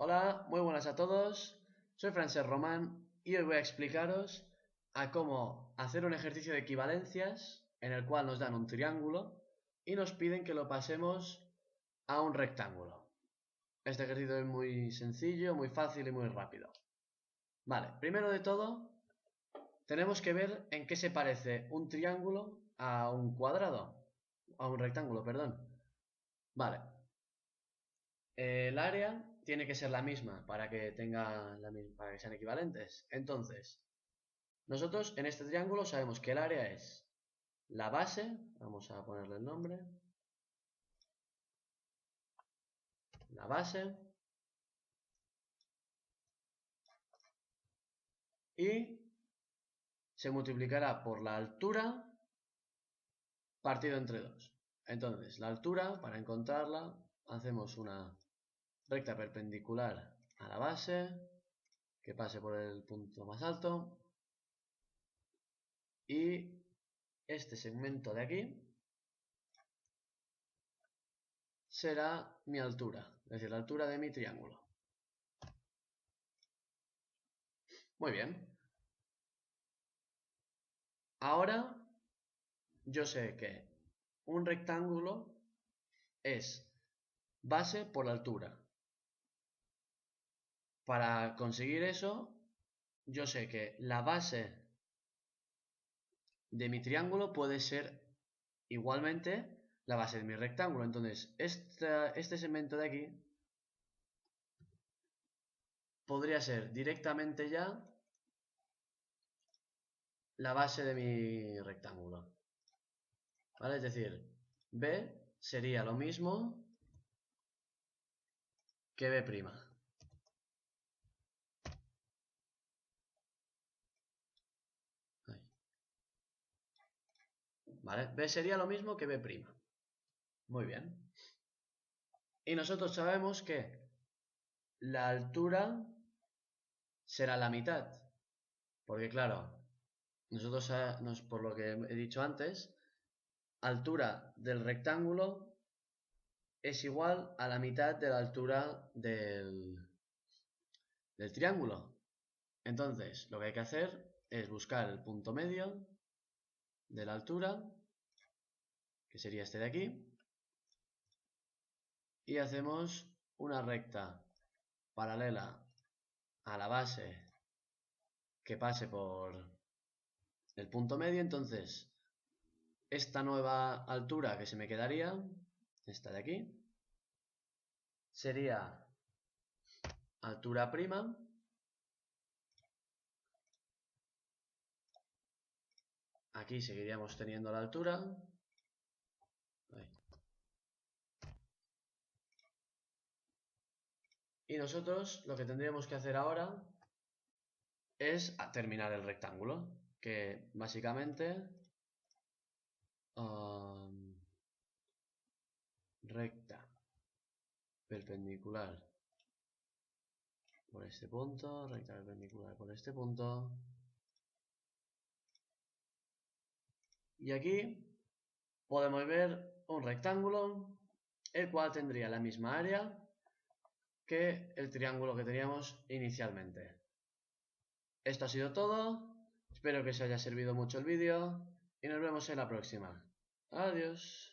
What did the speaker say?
Hola, muy buenas a todos. Soy Francesc Román y hoy voy a explicaros a cómo hacer un ejercicio de equivalencias en el cual nos dan un triángulo y nos piden que lo pasemos a un rectángulo. Este ejercicio es muy sencillo, muy fácil y muy rápido. Vale, primero de todo tenemos que ver en qué se parece un triángulo a un cuadrado, a un rectángulo, perdón. Vale, el área tiene que ser la misma para que para que sean equivalentes. Entonces, nosotros en este triángulo sabemos que el área es la base, vamos a ponerle el nombre, la base, y se multiplicará por la altura partido entre 2. Entonces, la altura, para encontrarla, hacemos una recta perpendicular a la base, que pase por el punto más alto, y este segmento de aquí será mi altura, es decir, la altura de mi triángulo. Muy bien. Ahora yo sé que un rectángulo es base por altura. Para conseguir eso, yo sé que la base de mi triángulo puede ser igualmente la base de mi rectángulo. Entonces, este segmento de aquí podría ser directamente ya la base de mi rectángulo. ¿Vale? Es decir, B sería lo mismo que B'. ¿Vale? B sería lo mismo que B'. Muy bien. Y nosotros sabemos que la altura será la mitad. Porque claro, nosotros, por lo que he dicho antes, altura del rectángulo es igual a la mitad de la altura del triángulo. Entonces, lo que hay que hacer es buscar el punto medio de la altura, que sería este de aquí, y hacemos una recta paralela a la base que pase por el punto medio. Entonces, esta nueva altura que se me quedaría, esta de aquí, sería altura prima aquí seguiríamos teniendo la altura. Y nosotros lo que tendríamos que hacer ahora es terminar el rectángulo, que básicamente recta perpendicular por este punto, recta perpendicular por este punto. Y aquí podemos ver un rectángulo, el cual tendría la misma área que el triángulo que teníamos inicialmente. Esto ha sido todo, espero que os haya servido mucho el vídeo y nos vemos en la próxima. Adiós.